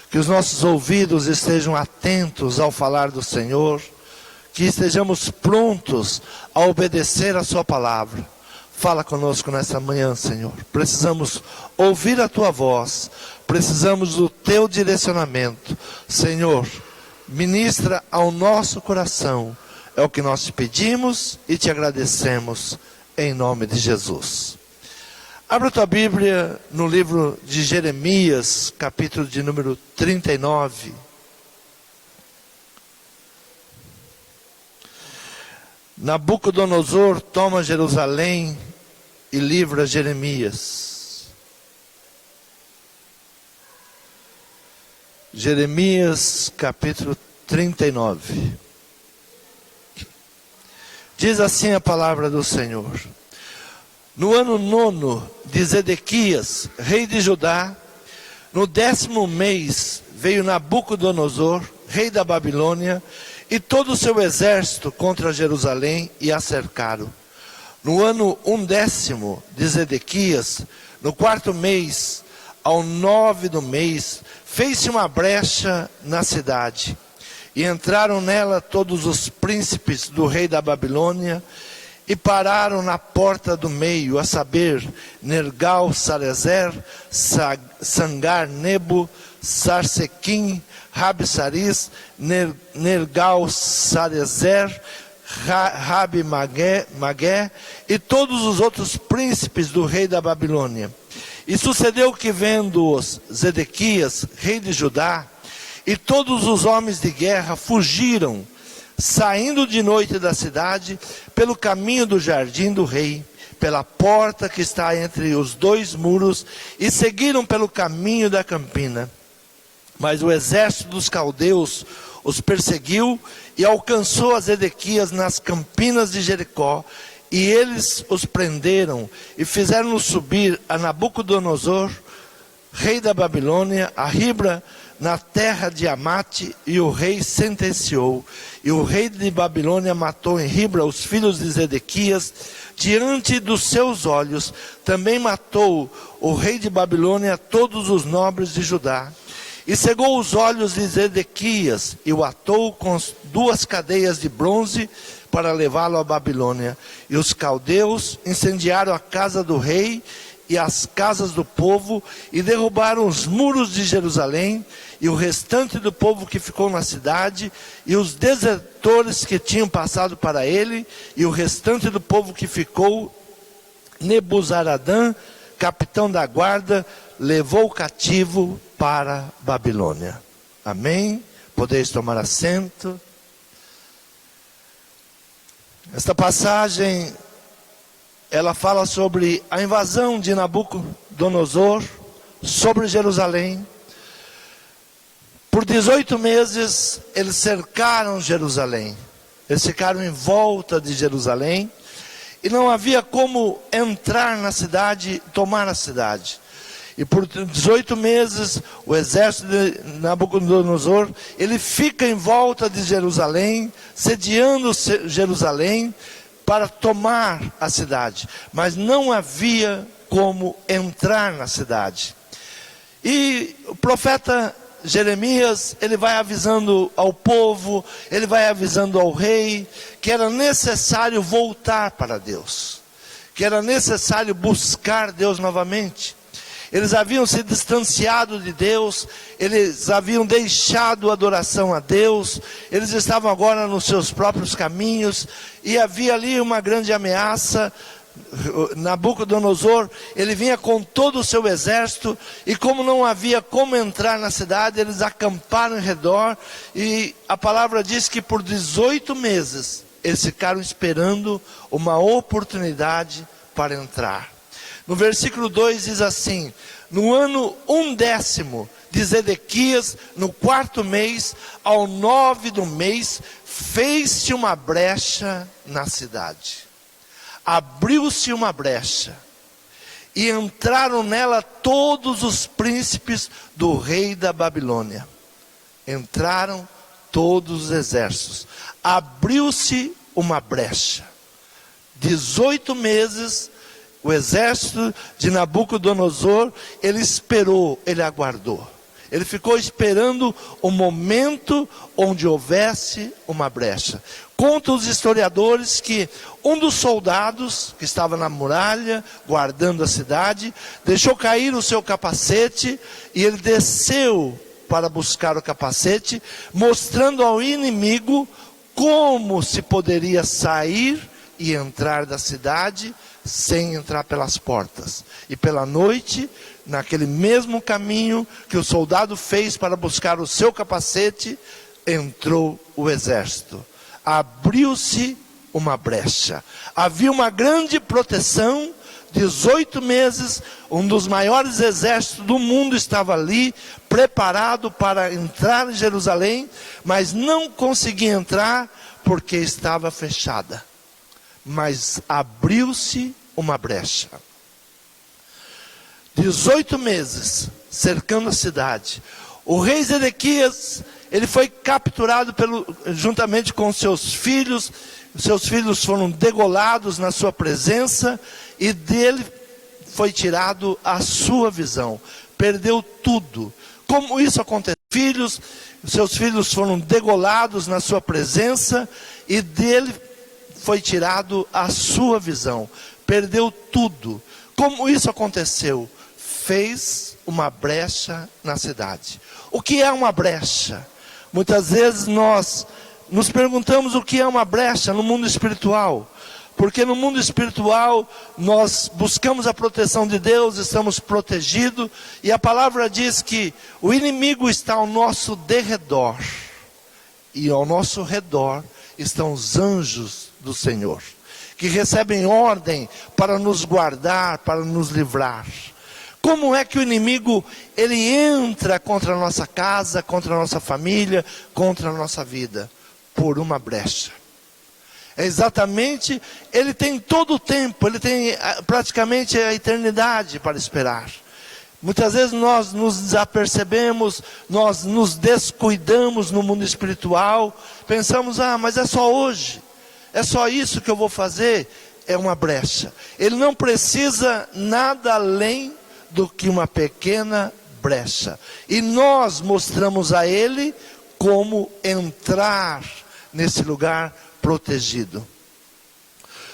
Que os nossos ouvidos estejam atentos ao falar do Senhor, que estejamos prontos a obedecer a sua palavra. Fala conosco nessa manhã, Senhor. Precisamos ouvir a tua voz, precisamos do teu direcionamento. Senhor, ministra ao nosso coração, é o que nós te pedimos e te agradecemos, em nome de Jesus. Abra a tua Bíblia no livro de Jeremias, capítulo de número 39. Nabucodonosor toma Jerusalém e livra Jeremias. Jeremias, capítulo 39. Diz assim a palavra do Senhor. No ano 9 de Zedequias, rei de Judá, no 10º mês, veio Nabucodonosor, rei da Babilônia, e todo o seu exército contra Jerusalém e a cercaram. No ano 11º de Zedequias, no 4º mês, ao 9 do mês, fez-se uma brecha na cidade, e entraram nela todos os príncipes do rei da Babilônia, e pararam na porta do meio, a saber, Nergal-Sarezer, Sangar-Nebo, Sarsequim, Rabi-Saris, Nergal-Sarezer, Rabi-Magé, e todos os outros príncipes do rei da Babilônia. E sucedeu que, vendo-os Zedequias, rei de Judá, e todos os homens de guerra fugiram, saindo de noite da cidade, pelo caminho do jardim do rei, pela porta que está entre os dois muros, e seguiram pelo caminho da campina. Mas o exército dos caldeus os perseguiu e alcançou a Zedequias nas campinas de Jericó, e eles os prenderam e fizeram-no subir a Nabucodonosor, rei da Babilônia, a Ribla, na terra de Amate, e o rei sentenciou. E o rei de Babilônia matou em Ribla os filhos de Zedequias, diante dos seus olhos. Também matou o rei de Babilônia todos os nobres de Judá. E cegou os olhos de Zedequias, e o atou com 2 cadeias de bronze, para levá-lo à Babilônia. E os caldeus incendiaram a casa do rei, e as casas do povo, e derrubaram os muros de Jerusalém, e o restante do povo que ficou na cidade, e os desertores que tinham passado para ele, e o restante do povo que ficou, Nebuzaradã, capitão da guarda, levou cativo para Babilônia. Amém? Podeis tomar assento. Esta passagem, ela fala sobre a invasão de Nabucodonosor sobre Jerusalém. Por 18 meses, eles cercaram Jerusalém. Eles ficaram em volta de Jerusalém. E não havia como entrar na cidade, tomar a cidade. E por 18 meses, o exército de Nabucodonosor, ele fica em volta de Jerusalém, sediando Jerusalém, para tomar a cidade, mas não havia como entrar na cidade. E o profeta Jeremias, ele vai avisando ao povo, ele vai avisando ao rei, que era necessário voltar para Deus, que era necessário buscar Deus novamente. Eles haviam se distanciado de Deus, eles haviam deixado a adoração a Deus, eles estavam agora nos seus próprios caminhos, e havia ali uma grande ameaça. Nabucodonosor, ele vinha com todo o seu exército, e como não havia como entrar na cidade, eles acamparam em redor, e a palavra diz que por 18 meses, eles ficaram esperando uma oportunidade para entrar. No versículo 2 diz assim: no ano 11º de Zedequias, no 4º mês, ao 9 do mês, fez-se uma brecha na cidade. Abriu-se uma brecha, e entraram nela todos os príncipes do rei da Babilônia. Entraram todos os exércitos. Abriu-se uma brecha. 18 meses, o exército de Nabucodonosor, ele esperou, ele aguardou. Ele ficou esperando o momento onde houvesse uma brecha. Contam os historiadores que um dos soldados que estava na muralha, guardando a cidade, deixou cair o seu capacete e ele desceu para buscar o capacete, mostrando ao inimigo como se poderia sair e entrar da cidade sem entrar pelas portas. E pela noite, naquele mesmo caminho que o soldado fez para buscar o seu capacete, entrou o exército. Abriu-se uma brecha. Havia uma grande proteção. 18 meses, um dos maiores exércitos do mundo estava ali, preparado para entrar em Jerusalém, mas não conseguia entrar porque estava fechada. Mas abriu-se uma brecha. 18 meses cercando a cidade. O rei Zedequias, ele foi capturado juntamente com seus filhos. Seus filhos foram degolados na sua presença e dele foi tirado a sua visão. Perdeu tudo. Como isso aconteceu? Seus filhos foram degolados na sua presença e dele foi tirado a sua visão. Perdeu tudo. Como isso aconteceu? Fez uma brecha na cidade. O que é uma brecha? Muitas vezes nós nos perguntamos o que é uma brecha no mundo espiritual. Porque no mundo espiritual nós buscamos a proteção de Deus, estamos protegidos. E a palavra diz que o inimigo está ao nosso derredor. E ao nosso redor estão os anjos do Senhor, que recebem ordem para nos guardar, para nos livrar. Como é que o inimigo, ele entra contra a nossa casa, contra a nossa família, contra a nossa vida? Por uma brecha. É exatamente, ele tem todo o tempo, ele tem praticamente a eternidade para esperar. Muitas vezes nós nos desapercebemos, nós nos descuidamos no mundo espiritual, pensamos, mas é só hoje, é só isso que eu vou fazer. É uma brecha. Ele não precisa nada além do que uma pequena brecha. E nós mostramos a ele como entrar nesse lugar protegido.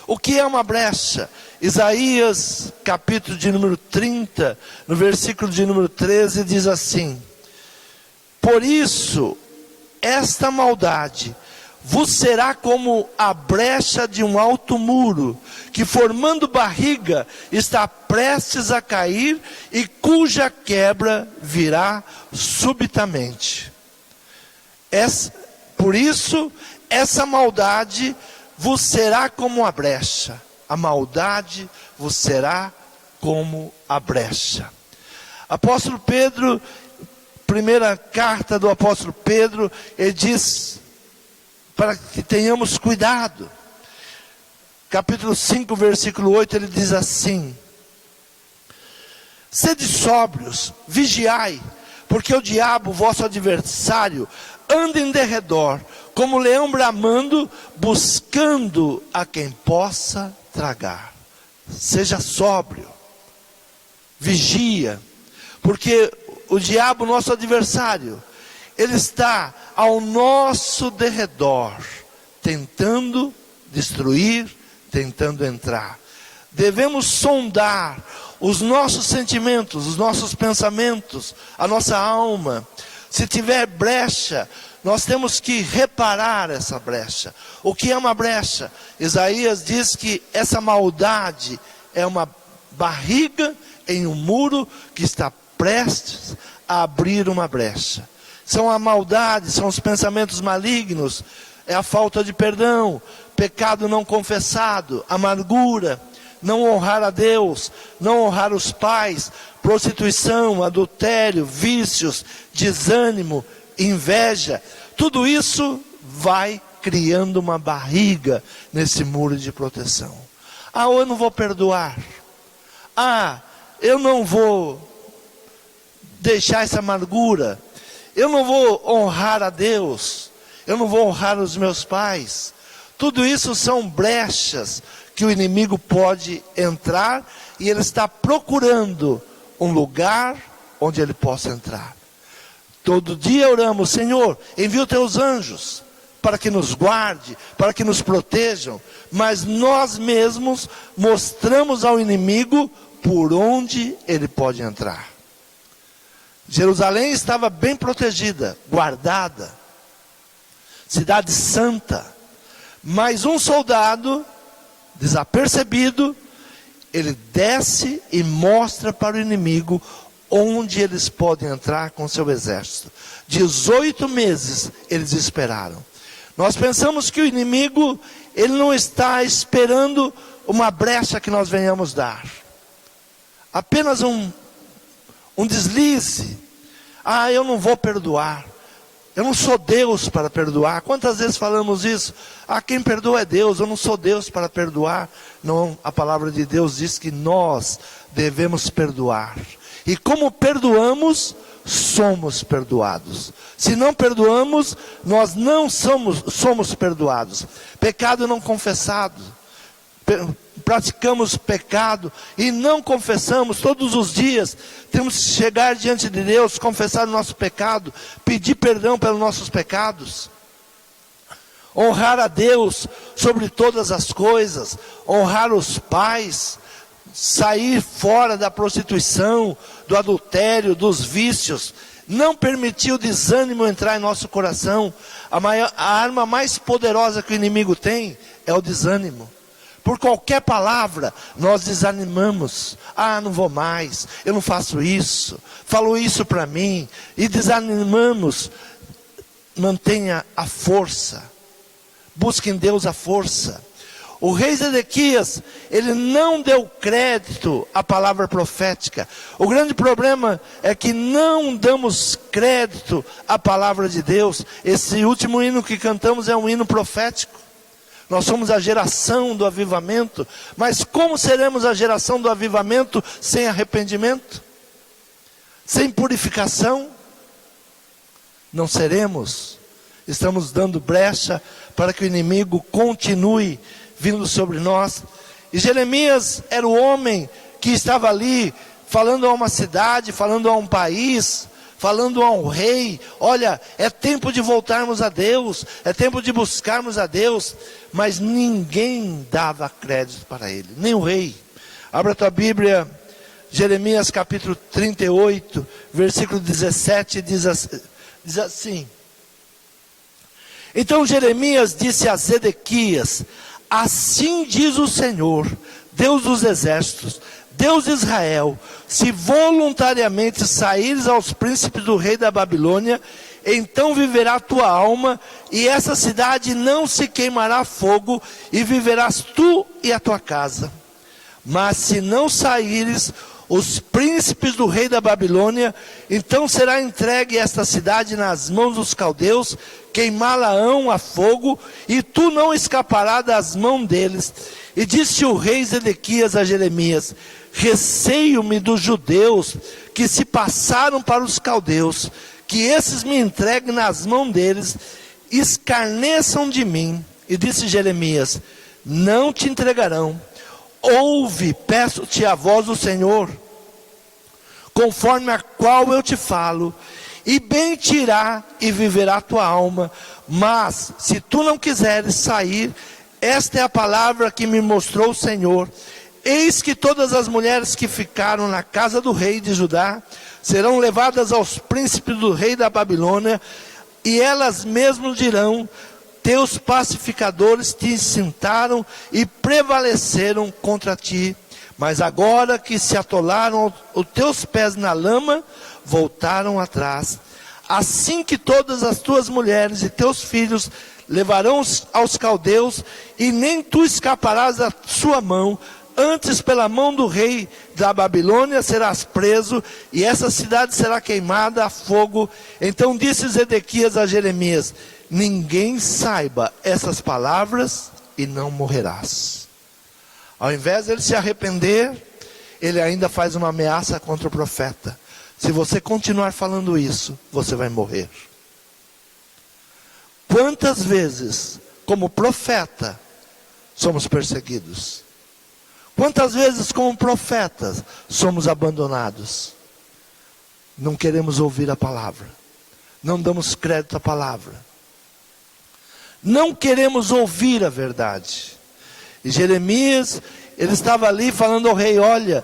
O que é uma brecha? Isaías, capítulo de número 30, no versículo de número 13, diz assim: por isso, esta maldade vos será como a brecha de um alto muro, que formando barriga está prestes a cair, e cuja quebra virá subitamente. Por isso, essa maldade vos será como a brecha. A maldade vos será como a brecha. Apóstolo Pedro, primeira carta do apóstolo Pedro, ele diz para que tenhamos cuidado. Capítulo 5, versículo 8, ele diz assim: sede sóbrios, vigiai, porque o diabo, vosso adversário, anda em derredor, como leão bramando, buscando a quem possa tragar. Seja sóbrio, vigia, porque o diabo, nosso adversário, ele está ao nosso derredor, tentando destruir, tentando entrar. Devemos sondar os nossos sentimentos, os nossos pensamentos, a nossa alma. Se tiver brecha, nós temos que reparar essa brecha. O que é uma brecha? Isaías diz que essa maldade é uma barriga em um muro que está prestes a abrir uma brecha. São a maldade, são os pensamentos malignos, é a falta de perdão, pecado não confessado, amargura, não honrar a Deus, não honrar os pais, prostituição, adultério, vícios, desânimo, inveja. Tudo isso vai criando uma barriga nesse muro de proteção. Eu não vou perdoar. Eu não vou deixar essa amargura. Eu não vou honrar a Deus. Eu não vou honrar os meus pais. Tudo isso são brechas que o inimigo pode entrar, e ele está procurando um lugar onde ele possa entrar. Todo dia oramos: Senhor, envia os teus anjos para que nos guarde, para que nos protejam. Mas nós mesmos mostramos ao inimigo por onde ele pode entrar. Jerusalém estava bem protegida, guardada, cidade santa. Mas um soldado, desapercebido, ele desce e mostra para o inimigo onde eles podem entrar com seu exército. 18 meses eles esperaram. Nós pensamos que o inimigo, ele não está esperando uma brecha que nós venhamos dar. Apenas um deslize. Eu não vou perdoar. Eu não sou Deus para perdoar. Quantas vezes falamos isso? Quem perdoa é Deus, eu não sou Deus para perdoar. Não, a palavra de Deus diz que nós devemos perdoar. E como perdoamos, somos perdoados. Se não perdoamos, nós não somos perdoados. Pecado não confessado. Praticamos pecado e não confessamos todos os dias. Temos que chegar diante de Deus, confessar o nosso pecado, pedir perdão pelos nossos pecados, honrar a Deus sobre todas as coisas, honrar os pais, sair fora da prostituição, do adultério, dos vícios, não permitir o desânimo entrar em nosso coração. A arma mais poderosa que o inimigo tem é o desânimo. Por qualquer palavra, nós desanimamos. Não vou mais, eu não faço isso, falou isso para mim, e desanimamos. Mantenha a força, busque em Deus a força. O rei Zedequias, ele não deu crédito à palavra profética. O grande problema é que não damos crédito à palavra de Deus. Esse último hino que cantamos é um hino profético. Nós somos a geração do avivamento, mas como seremos a geração do avivamento sem arrependimento? Sem purificação? Não seremos. Estamos dando brecha para que o inimigo continue vindo sobre nós. E Jeremias era o homem que estava ali, falando a uma cidade, falando a um país, falando a um rei: olha, é tempo de voltarmos a Deus, é tempo de buscarmos a Deus. Mas ninguém dava crédito para ele, nem o rei. Abra a tua Bíblia, Jeremias capítulo 38, versículo 17, diz assim: então Jeremias disse a Zedequias: assim diz o Senhor, Deus dos exércitos, Deus de Israel: se voluntariamente saíres aos príncipes do rei da Babilônia, então viverá a tua alma, e essa cidade não se queimará a fogo, e viverás tu e a tua casa. Mas se não saíres os príncipes do rei da Babilônia, então será entregue esta cidade nas mãos dos caldeus, queimá-la-ão a fogo, e tu não escaparás das mãos deles. E disse o rei Zedequias a Jeremias: receio-me dos judeus que se passaram para os caldeus, que esses me entreguem nas mãos deles, escarneçam de mim. E disse Jeremias: não te entregarão. Ouve, peço-te a voz do Senhor, conforme a qual eu te falo, e bem te irá e viverá a tua alma. Mas se tu não quiseres sair, esta é a palavra que me mostrou o Senhor: eis que todas as mulheres que ficaram na casa do rei de Judá serão levadas aos príncipes do rei da Babilônia, e elas mesmas dirão: teus pacificadores te incitaram e prevaleceram contra ti. Mas agora que se atolaram os teus pés na lama, voltaram atrás. Assim que todas as tuas mulheres e teus filhos levarão aos caldeus, e nem tu escaparás da sua mão. Antes, pela mão do rei da Babilônia serás preso, e essa cidade será queimada a fogo. Então disse Zedequias a Jeremias: ninguém saiba essas palavras, e não morrerás. Ao invés de ele se arrepender, ele ainda faz uma ameaça contra o profeta: se você continuar falando isso, você vai morrer. Quantas vezes, como profeta, somos perseguidos? Quantas vezes, como profetas, somos abandonados? Não queremos ouvir a palavra. não damos crédito à palavra. Não queremos ouvir a verdade. E Jeremias, ele estava ali falando ao rei, olha,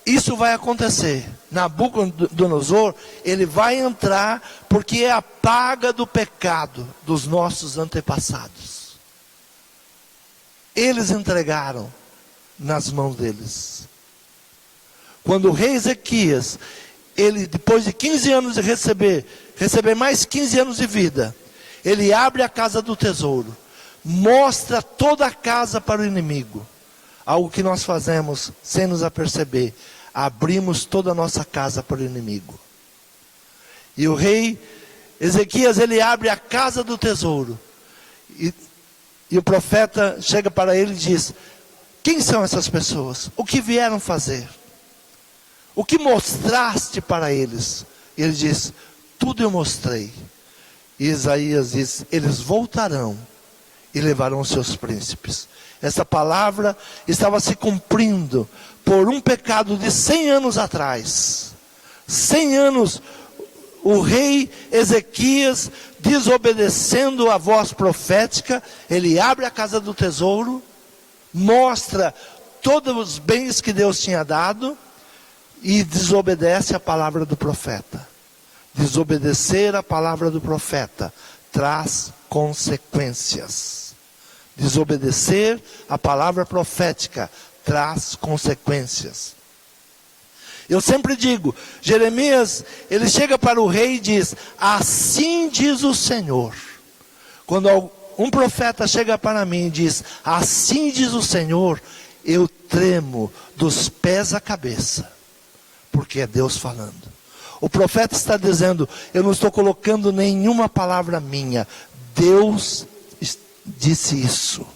isso vai acontecer. Nabucodonosor, ele vai entrar porque é a paga do pecado dos nossos antepassados. Eles entregaram nas mãos deles. Quando o rei Ezequias, ele depois de 15 anos de receber mais 15 anos de vida, ele abre a casa do tesouro, mostra toda a casa para o inimigo. Algo que nós fazemos sem nos aperceber, abrimos toda a nossa casa para o inimigo. E o rei Ezequias, ele abre a casa do tesouro, e o profeta chega para ele e diz, quem são essas pessoas? O que vieram fazer? O que mostraste para eles? E ele diz, tudo eu mostrei. E Isaías diz, eles voltarão e levarão seus príncipes. Essa palavra estava se cumprindo por um pecado de 100 anos atrás. 100 anos, o rei Ezequias, desobedecendo a voz profética, ele abre a casa do tesouro, mostra todos os bens que Deus tinha dado, e desobedece a palavra do profeta. Desobedecer a palavra do profeta traz consequências. Desobedecer a palavra profética traz consequências. Eu sempre digo, Jeremias, ele chega para o rei e diz, assim diz o Senhor. Quando um profeta chega para mim e diz, assim diz o Senhor, eu tremo dos pés à cabeça, porque é Deus falando. O profeta está dizendo, eu não estou colocando nenhuma palavra minha, Deus disse isso.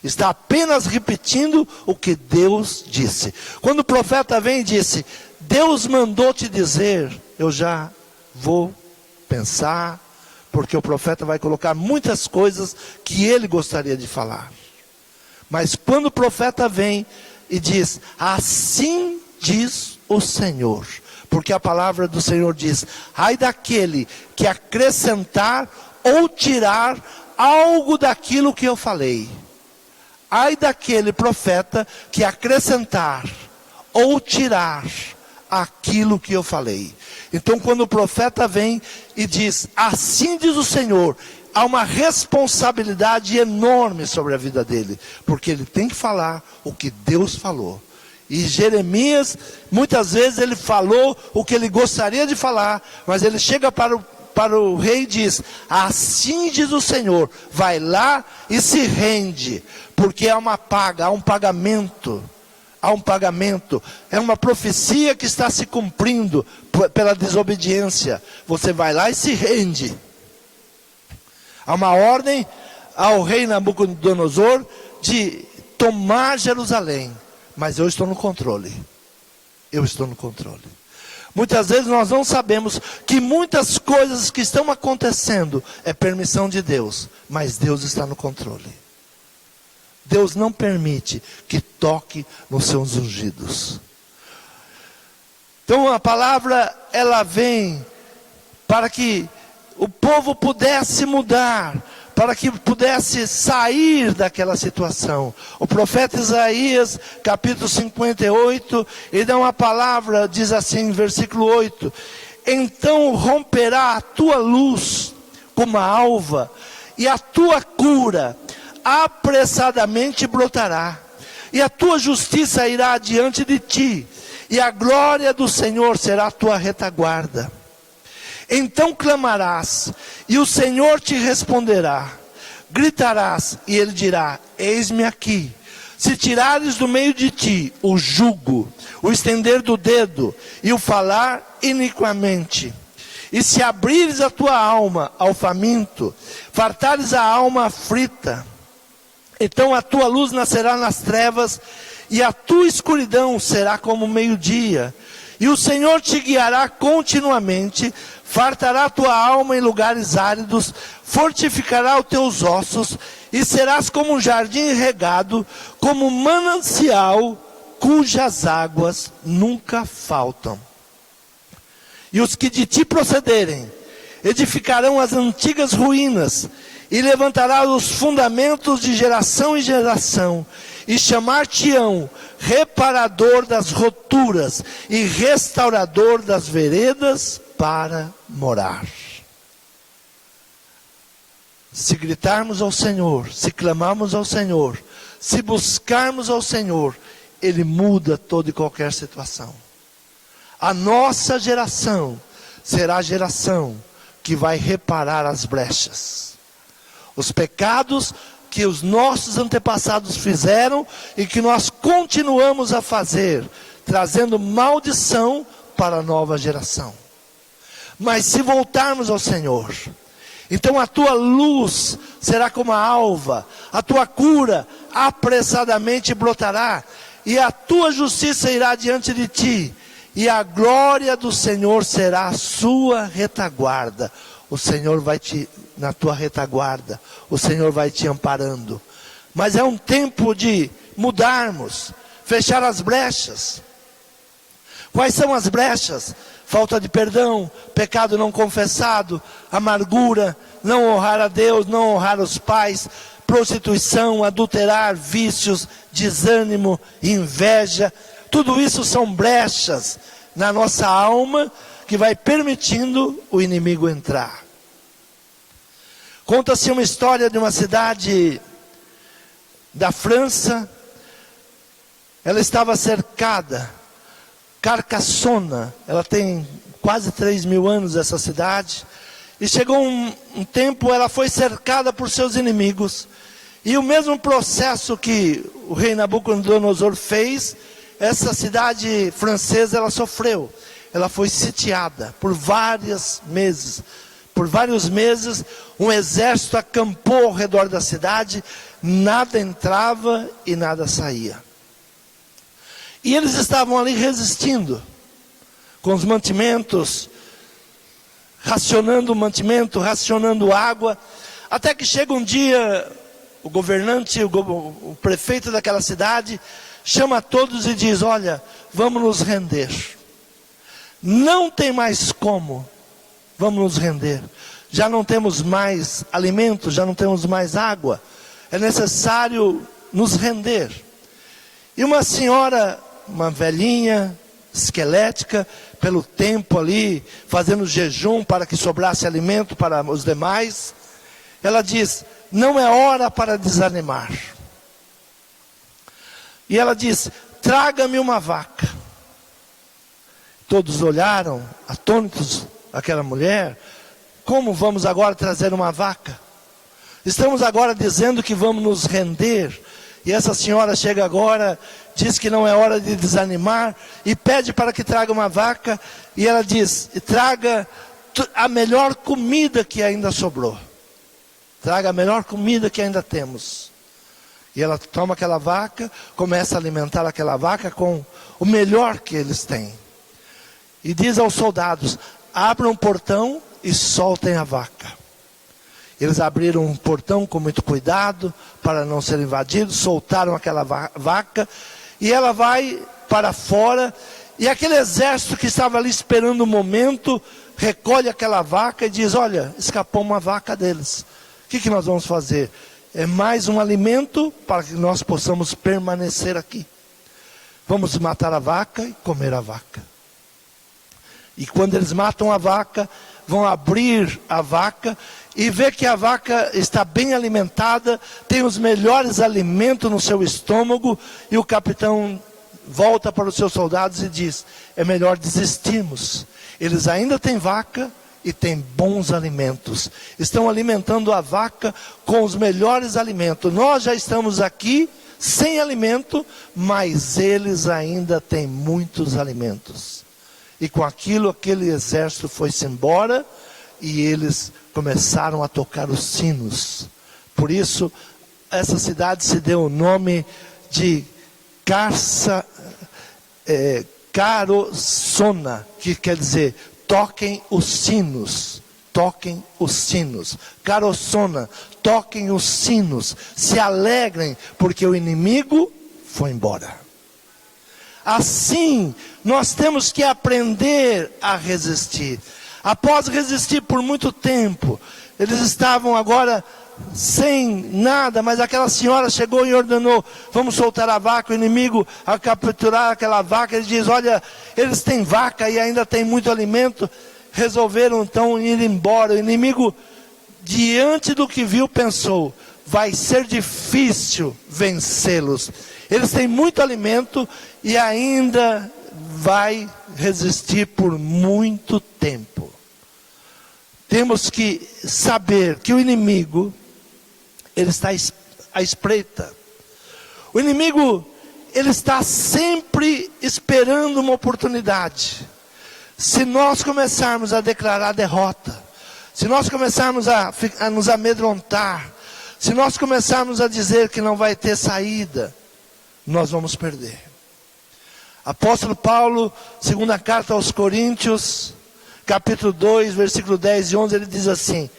Está apenas repetindo o que Deus disse. Quando o profeta vem e disse, Deus mandou te dizer, eu já vou pensar, porque o profeta vai colocar muitas coisas que ele gostaria de falar. Mas quando o profeta vem e diz, assim diz o Senhor, porque a palavra do Senhor diz, ai daquele que acrescentar ou tirar algo daquilo que eu falei. Ai daquele profeta que acrescentar ou tirar aquilo que eu falei. Então quando o profeta vem e diz, assim diz o Senhor, há uma responsabilidade enorme sobre a vida dele, porque ele tem que falar o que Deus falou. E Jeremias, muitas vezes ele falou o que ele gostaria de falar, mas ele chega para o rei e diz, assim diz o Senhor, vai lá e se rende, porque há uma paga, há um pagamento, é uma profecia que está se cumprindo pela desobediência, você vai lá e se rende. Há uma ordem ao rei Nabucodonosor de tomar Jerusalém, mas eu estou no controle, Muitas vezes nós não sabemos que muitas coisas que estão acontecendo é permissão de Deus, mas Deus está no controle. Deus não permite que toque nos seus ungidos. Então a palavra, ela vem para que o povo pudesse mudar, para que pudesse sair daquela situação. O profeta Isaías, capítulo 58, ele dá uma palavra, diz assim, versículo 8, então romperá a tua luz como a alva, e a tua cura apressadamente brotará, e a tua justiça irá adiante de ti, e a glória do Senhor será a tua retaguarda. Então clamarás, e o Senhor te responderá. Gritarás, e Ele dirá, eis-me aqui. Se tirares do meio de ti o jugo, o estender do dedo, e o falar iniquamente, e se abrires a tua alma ao faminto, fartares a alma aflita, então a tua luz nascerá nas trevas, e a tua escuridão será como o meio-dia. E o Senhor te guiará continuamente, fartará a tua alma em lugares áridos, fortificará os teus ossos, e serás como um jardim regado, como um manancial, cujas águas nunca faltam. E os que de ti procederem, edificarão as antigas ruínas, e levantará os fundamentos de geração em geração, e chamar-te-ão reparador das roturas, e restaurador das veredas para morar. Se gritarmos ao Senhor, se clamarmos ao Senhor, se buscarmos ao Senhor, Ele muda toda e qualquer situação. A nossa geração será a geração que vai reparar as brechas. Os pecados que os nossos antepassados fizeram e que nós continuamos a fazer, trazendo maldição para a nova geração. Mas se voltarmos ao Senhor, então a tua luz será como a alva, a tua cura apressadamente brotará, e a tua justiça irá diante de ti, e a glória do Senhor será a sua retaguarda. O Senhor vai na tua retaguarda, o Senhor vai te amparando. Mas é um tempo de mudarmos, fechar as brechas. Quais são as brechas? Falta de perdão, pecado não confessado, amargura, não honrar a Deus, não honrar os pais, prostituição, adulterar, vícios, desânimo, inveja. Tudo isso são brechas na nossa alma que vai permitindo o inimigo entrar. Conta-se uma história de uma cidade da França. Ela estava cercada, Carcassonne, ela tem quase 3.000 anos essa cidade, e chegou um tempo, ela foi cercada por seus inimigos, e o mesmo processo que o rei Nabucodonosor fez, essa cidade francesa, ela sofreu, ela foi sitiada por vários meses, um exército acampou ao redor da cidade, nada entrava e nada saía. E eles estavam ali resistindo, com os mantimentos, racionando o mantimento, racionando água, até que chega um dia, o governante, o prefeito daquela cidade, chama todos e diz: olha, vamos nos render. Não tem mais como, vamos nos render. Já não temos mais alimento, já não temos mais água, é necessário nos render. E uma senhora, uma velhinha, esquelética, pelo tempo ali, fazendo jejum para que sobrasse alimento para os demais, ela diz: não é hora para desanimar. E ela diz: traga-me uma vaca. Todos olharam, atônitos, aquela mulher: como vamos agora trazer uma vaca? Estamos agora dizendo que vamos nos render, e essa senhora chega agora, diz que não é hora de desanimar, e pede para que traga uma vaca, e ela diz: traga a melhor comida que ainda sobrou, traga a melhor comida que ainda temos. E ela toma aquela vaca, começa a alimentar aquela vaca com o melhor que eles têm, e diz aos soldados: abram o portão e soltem a vaca. Eles abriram um portão com muito cuidado, para não ser invadidos, soltaram aquela vaca, e ela vai para fora, e aquele exército que estava ali esperando o momento, recolhe aquela vaca e diz: olha, escapou uma vaca deles, o que nós vamos fazer? É mais um alimento para que nós possamos permanecer aqui. Vamos matar a vaca e comer a vaca. E quando eles matam a vaca, vão abrir a vaca e ver que a vaca está bem alimentada, tem os melhores alimentos no seu estômago, e o capitão volta para os seus soldados e diz: é melhor desistirmos. Eles ainda têm vaca e têm bons alimentos, estão alimentando a vaca com os melhores alimentos. Nós já estamos aqui sem alimento, mas eles ainda têm muitos alimentos. E com aquilo, aquele exército foi-se embora, e eles começaram a tocar os sinos. Por isso, essa cidade se deu o nome de Carcassonne, que quer dizer: toquem os sinos, toquem os sinos. Carcassonne, toquem os sinos, se alegrem, porque o inimigo foi embora. Assim, nós temos que aprender a resistir. Após resistir por muito tempo, eles estavam agora sem nada, mas aquela senhora chegou e ordenou: vamos soltar a vaca. O inimigo, ao capturar aquela vaca, ele diz: olha, eles têm vaca e ainda tem muito alimento. Resolveram então ir embora. O inimigo, diante do que viu, pensou: vai ser difícil vencê-los. Eles têm muito alimento e ainda vai resistir por muito tempo. Temos que saber que o inimigo, ele está à espreita. O inimigo, ele está sempre esperando uma oportunidade. Se nós começarmos a declarar derrota, se nós começarmos a nos amedrontar, se nós começarmos a dizer que não vai ter saída, nós vamos perder. Apóstolo Paulo, segunda carta aos Coríntios, capítulo 2, versículo 10 e 11, ele diz assim: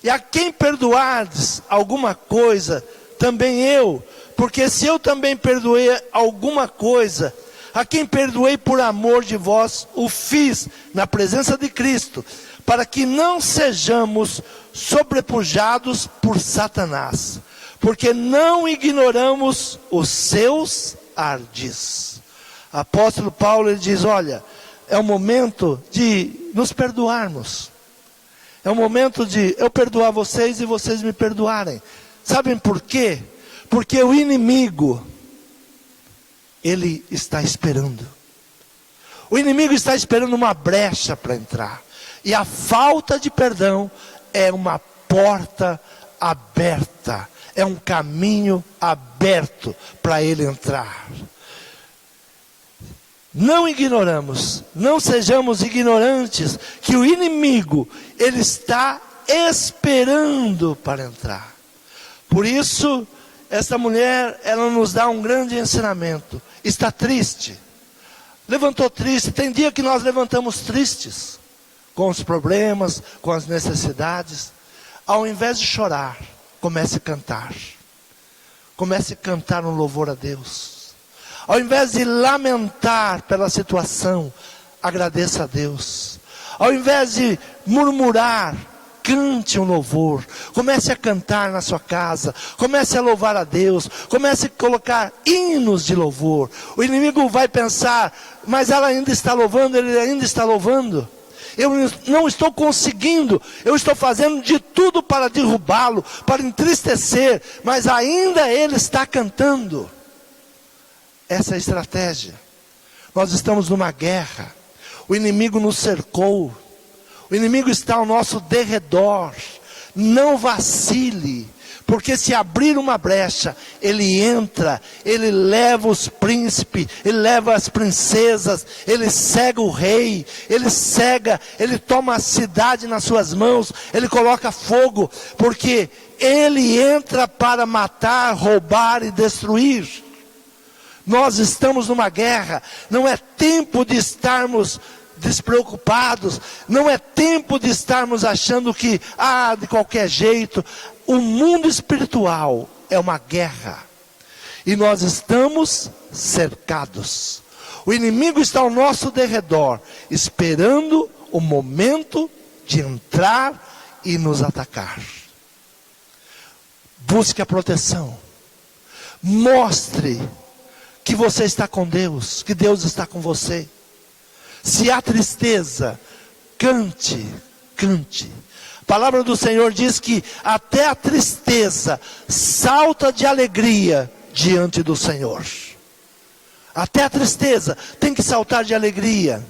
e a quem perdoardes alguma coisa, também eu, porque se eu também perdoei alguma coisa, a quem perdoei por amor de vós, o fiz na presença de Cristo, para que não sejamos sobrepujados por Satanás, porque não ignoramos os seus ardis. Apóstolo Paulo, ele diz: olha, é o momento de nos perdoarmos. É o momento de eu perdoar vocês e vocês me perdoarem. Sabem por quê? Porque o inimigo, ele está esperando. O inimigo está esperando uma brecha para entrar. E a falta de perdão é uma porta aberta. É um caminho aberto para ele entrar. Não ignoramos, não sejamos ignorantes, que o inimigo, ele está esperando para entrar. Por isso, esta mulher, ela nos dá um grande ensinamento. Está triste, levantou triste. Tem dia que nós levantamos tristes, com os problemas, com as necessidades. Ao invés de chorar, comece a cantar. Comece a cantar um louvor a Deus. Ao invés de lamentar pela situação, agradeça a Deus. Ao invés de murmurar, cante um louvor. Comece a cantar na sua casa. Comece a louvar a Deus. Comece a colocar hinos de louvor. O inimigo vai pensar: mas ela ainda está louvando, ele ainda está louvando. Eu não estou conseguindo, eu estou fazendo de tudo para derrubá-lo, para entristecer, mas ainda ele está cantando. Essa é a estratégia. Nós estamos numa guerra. O inimigo nos cercou. O inimigo está ao nosso derredor. Não vacile. Porque se abrir uma brecha, ele entra, ele leva os príncipes, ele leva as princesas, ele cega o rei, ele toma a cidade nas suas mãos, ele coloca fogo, porque ele entra para matar, roubar e destruir. Nós estamos numa guerra, não é tempo de estarmos despreocupados, não é tempo de estarmos achando que, de qualquer jeito. O mundo espiritual é uma guerra, e nós estamos cercados. O inimigo está ao nosso derredor, esperando o momento de entrar e nos atacar. Busque a proteção, mostre que você está com Deus, que Deus está com você. Se há tristeza, cante, cante. A palavra do Senhor diz que até a tristeza salta de alegria diante do Senhor. Até a tristeza tem que saltar de alegria.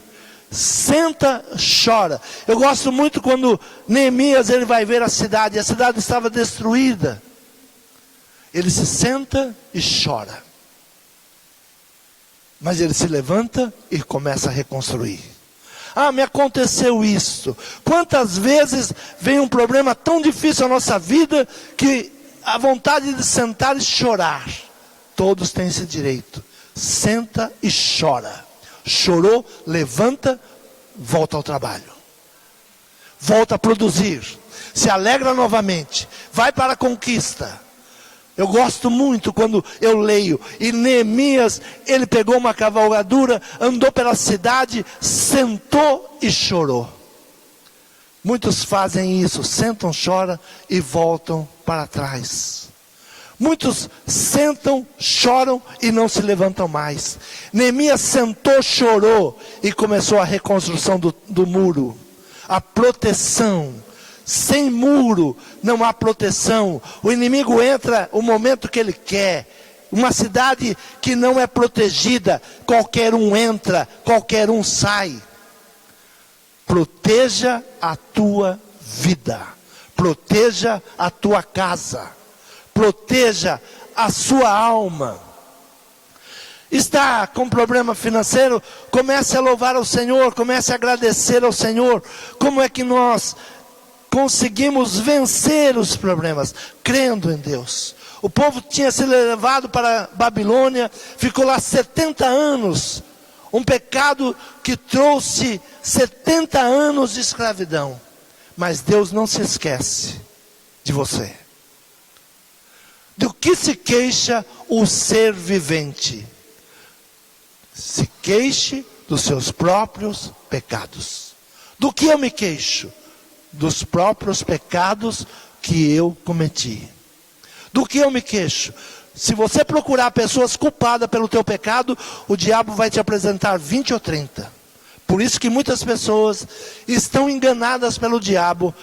Senta, chora. Eu gosto muito quando Neemias, ele vai ver a cidade estava destruída. Ele se senta e chora. Mas ele se levanta e começa a reconstruir. Me aconteceu isso. Quantas vezes vem um problema tão difícil na nossa vida, que a vontade de sentar e chorar. Todos têm esse direito. Senta e chora. Chorou, levanta, volta ao trabalho. Volta a produzir. Se alegra novamente. Vai para a conquista. Eu gosto muito quando eu leio, e Neemias, ele pegou uma cavalgadura, andou pela cidade, sentou e chorou. Muitos fazem isso, sentam, choram e voltam para trás. Muitos sentam, choram e não se levantam mais. Neemias sentou, chorou e começou a reconstrução do muro. A proteção. Sem muro não há proteção. O inimigo entra o momento que ele quer. Uma cidade que não é protegida, qualquer um entra, qualquer um sai. Proteja a tua vida. Proteja a tua casa. Proteja a sua alma. Está com problema financeiro? Comece a louvar ao Senhor, comece a agradecer ao Senhor. Como é que nós conseguimos vencer os problemas? Crendo em Deus. O povo tinha sido levado para a Babilônia, ficou lá 70 anos. Um pecado que trouxe 70 anos de escravidão. Mas Deus não se esquece de você. Do que se queixa o ser vivente? Se queixe dos seus próprios pecados. Do que eu me queixo? Dos próprios pecados que eu cometi. Do que eu me queixo? Se você procurar pessoas culpadas pelo teu pecado, o diabo vai te apresentar 20 ou 30. Por isso que muitas pessoas estão enganadas pelo diabo.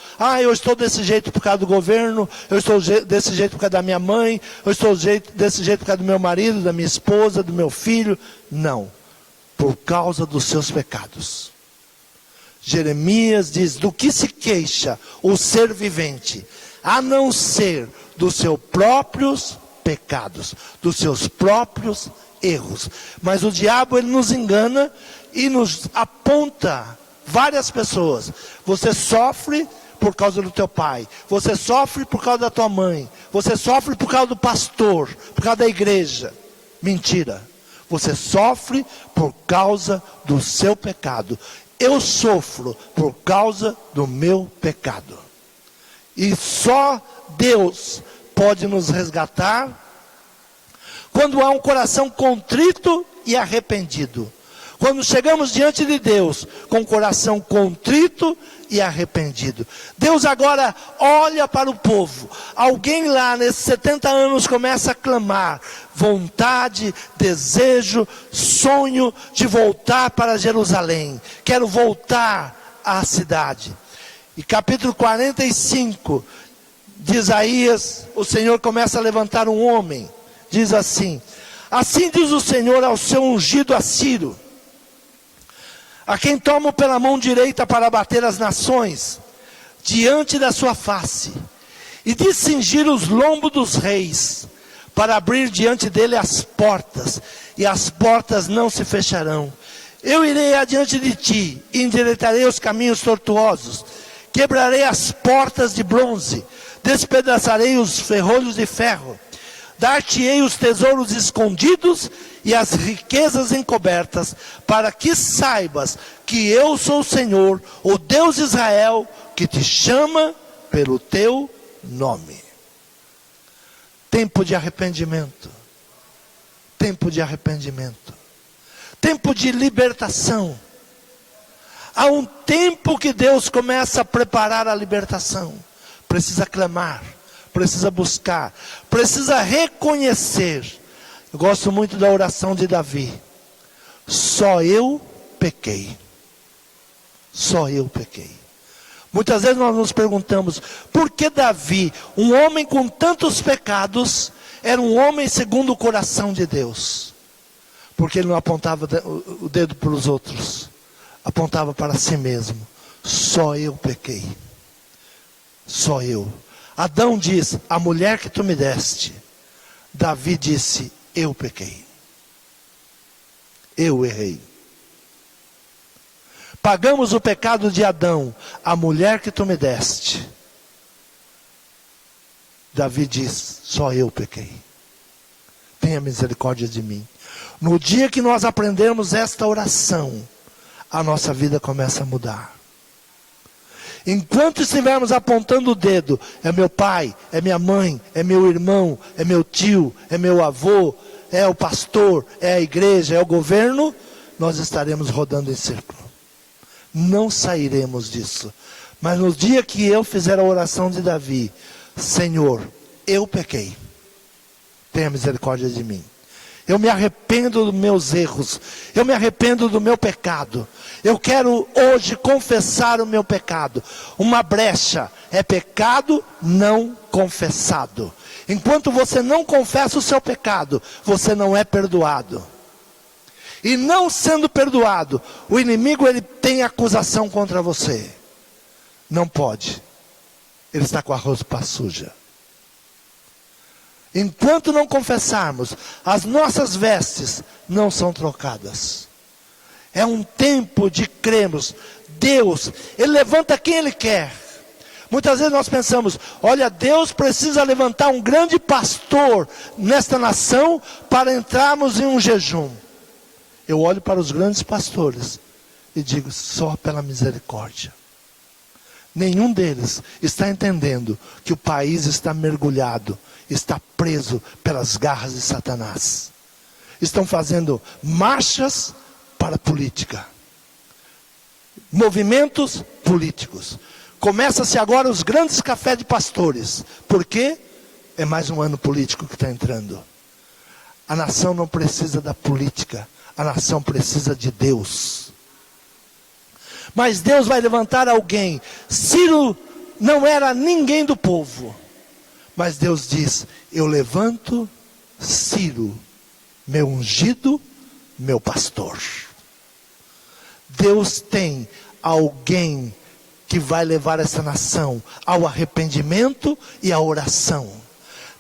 Eu estou desse jeito por causa do governo, eu estou desse jeito por causa da minha mãe, eu estou desse jeito por causa do meu marido, da minha esposa, do meu filho. Não, por causa dos seus pecados. Jeremias diz, do que se queixa o ser vivente, a não ser dos seus próprios pecados, dos seus próprios erros. Mas o diabo, ele nos engana e nos aponta várias pessoas. Você sofre por causa do teu pai, você sofre por causa da tua mãe, você sofre por causa do pastor, por causa da igreja. Mentira. Você sofre por causa do seu pecado. Eu sofro por causa do meu pecado. E só Deus pode nos resgatar quando há um coração contrito e arrependido. Quando chegamos diante de Deus com o coração contrito e arrependido. Deus agora olha para o povo. Alguém lá nesses 70 anos começa a clamar. Vontade, desejo, sonho de voltar para Jerusalém. Quero voltar à cidade. E capítulo 45 de Isaías, o Senhor começa a levantar um homem. Diz assim: assim diz o Senhor ao seu ungido Assírio, a quem tomo pela mão direita para bater as nações, diante da sua face, e de cingir os lombos dos reis, para abrir diante dele as portas, e as portas não se fecharão. Eu irei adiante de ti, e endireitarei os caminhos tortuosos, quebrarei as portas de bronze, despedaçarei os ferrolhos de ferro, dar-te-ei os tesouros escondidos e as riquezas encobertas, para que saibas que eu sou o Senhor, o Deus de Israel, que te chama pelo teu nome. Tempo de arrependimento. Tempo de arrependimento. Tempo de libertação. Há um tempo que Deus começa a preparar a libertação. Precisa clamar, precisa buscar, precisa reconhecer. Eu gosto muito da oração de Davi. Só eu pequei. Só eu pequei. Muitas vezes nós nos perguntamos, por que Davi, um homem com tantos pecados, era um homem segundo o coração de Deus? Porque ele não apontava o dedo para os outros, apontava para si mesmo. Só eu pequei. Só eu. Adão diz, a mulher que tu me deste. Davi disse, eu pequei. Eu errei. Pagamos o pecado de Adão, a mulher que tu me deste. Davi diz, só eu pequei. Tenha misericórdia de mim. No dia que nós aprendermos esta oração, a nossa vida começa a mudar. Enquanto estivermos apontando o dedo, é meu pai, é minha mãe, é meu irmão, é meu tio, é meu avô, é o pastor, é a igreja, é o governo, nós estaremos rodando em círculo. Não sairemos disso. Mas no dia que eu fizer a oração de Davi, Senhor, eu pequei, tenha misericórdia de mim. Eu me arrependo dos meus erros, eu me arrependo do meu pecado. Eu quero hoje confessar o meu pecado. Uma brecha é pecado não confessado. Enquanto você não confessa o seu pecado, você não é perdoado. E não sendo perdoado, o inimigo ele tem acusação contra você. Não pode. Ele está com a roupa suja. Enquanto não confessarmos, as nossas vestes não são trocadas. É um tempo de crermos. Deus, Ele levanta quem Ele quer. Muitas vezes nós pensamos, olha, Deus precisa levantar um grande pastor nesta nação para entrarmos em um jejum. Eu olho para os grandes pastores e digo, só pela misericórdia. Nenhum deles está entendendo que o país está mergulhado, está preso pelas garras de Satanás. Estão fazendo marchas para a política, movimentos políticos. Começa-se agora os grandes cafés de pastores. Por quê? É mais um ano político que está entrando. A nação não precisa da política, a nação precisa de Deus. Mas Deus vai levantar alguém. Ciro não era ninguém do povo. Mas Deus diz, eu levanto Ciro, meu ungido, meu pastor. Deus tem alguém que vai levar essa nação ao arrependimento e à oração.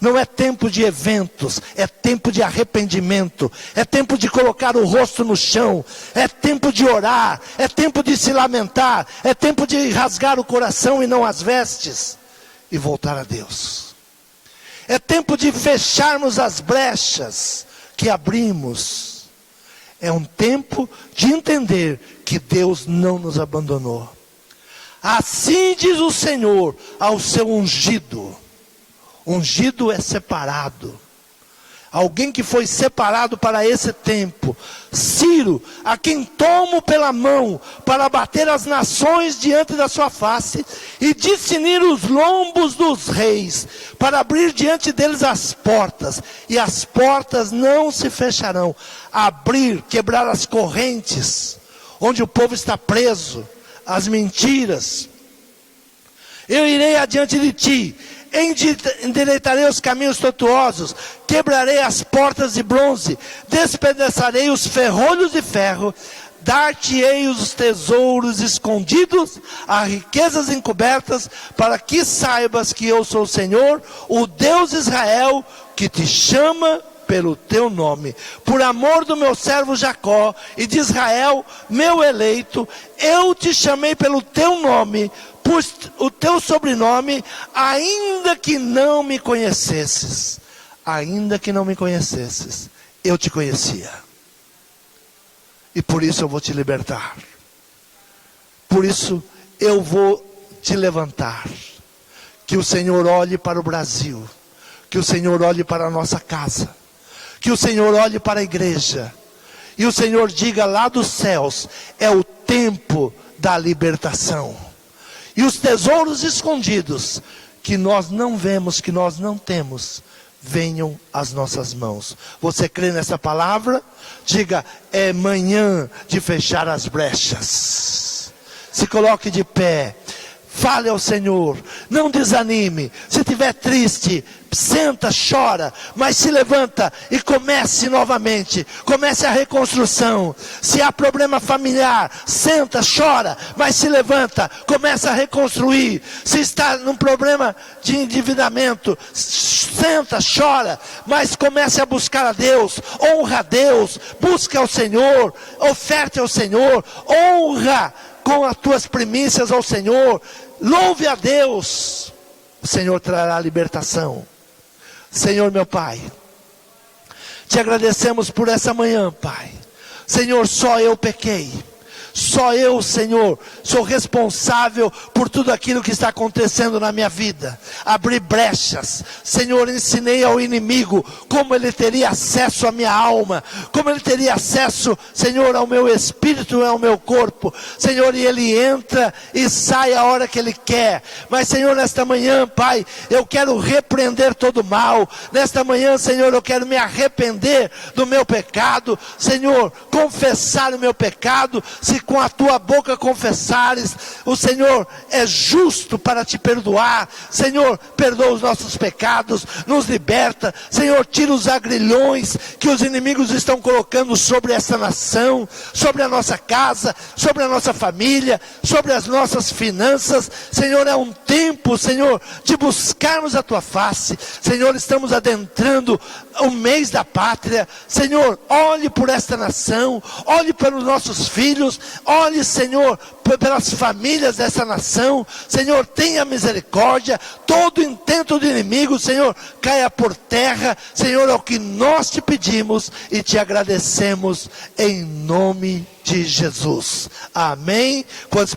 Não é tempo de eventos, é tempo de arrependimento, é tempo de colocar o rosto no chão, é tempo de orar, é tempo de se lamentar, é tempo de rasgar o coração e não as vestes, e voltar a Deus. É tempo de fecharmos as brechas que abrimos. É um tempo de entender que Deus não nos abandonou. Assim diz o Senhor ao seu ungido. Ungido é separado. Alguém que foi separado para esse tempo. Ciro, a quem tomo pela mão para bater as nações diante da sua face e discernir os lombos dos reis, para abrir diante deles as portas, e as portas não se fecharão. Abrir, quebrar as correntes, onde o povo está preso, as mentiras. Eu irei adiante de ti, endireitarei os caminhos tortuosos, quebrarei as portas de bronze, despedaçarei os ferrolhos de ferro, dar-te-ei os tesouros escondidos, as riquezas encobertas, para que saibas que eu sou o Senhor, o Deus de Israel, que te chama pelo teu nome. Por amor do meu servo Jacó e de Israel, meu eleito, eu te chamei pelo teu nome, por o teu sobrenome, ainda que não me conhecesses. Ainda que não me conhecesses, eu te conhecia. E por isso eu vou te libertar. Por isso eu vou te levantar. Que o Senhor olhe para o Brasil. Que o Senhor olhe para a nossa casa. Que o Senhor olhe para a igreja. E o Senhor diga lá dos céus, é o tempo da libertação. E os tesouros escondidos, que nós não vemos, que nós não temos, venham às nossas mãos. Você crê nessa palavra? Diga, é manhã de fechar as brechas. Se coloque de pé. Fale ao Senhor, não desanime. Se estiver triste, senta, chora, mas se levanta e comece novamente. Comece a reconstrução. Se há problema familiar, senta, chora, mas se levanta, começa a reconstruir. Se está num problema de endividamento, senta, chora, mas comece a buscar a Deus. Honra a Deus, busque ao Senhor, oferte ao Senhor, honra com as tuas primícias ao Senhor. Louve a Deus. O Senhor trará libertação. Senhor meu Pai, te agradecemos por essa manhã, Pai. Senhor, só eu pequei. Só eu, Senhor, sou responsável por tudo aquilo que está acontecendo na minha vida. Abri brechas, Senhor, ensinei ao inimigo como ele teria acesso à minha alma, como ele teria acesso, Senhor, ao meu espírito e ao meu corpo, Senhor, e ele entra e sai a hora que ele quer. Mas, Senhor, nesta manhã, Pai, eu quero repreender todo mal. Nesta manhã, Senhor, eu quero me arrepender do meu pecado, Senhor, confessar o meu pecado. Se com a tua boca confessares, o Senhor é justo para te perdoar. Senhor, perdoa os nossos pecados, nos liberta, Senhor, tira os agrilhões que os inimigos estão colocando sobre essa nação, sobre a nossa casa, sobre a nossa família, sobre as nossas finanças. Senhor, é um tempo, Senhor, de buscarmos a tua face. Senhor, estamos adentrando o mês da pátria. Senhor, olhe por esta nação, olhe pelos nossos filhos, olhe, Senhor, pelas famílias dessa nação. Senhor, tenha misericórdia. Todo intento do inimigo, Senhor, caia por terra. Senhor, é o que nós te pedimos e te agradecemos em nome de Jesus. Amém. Quantos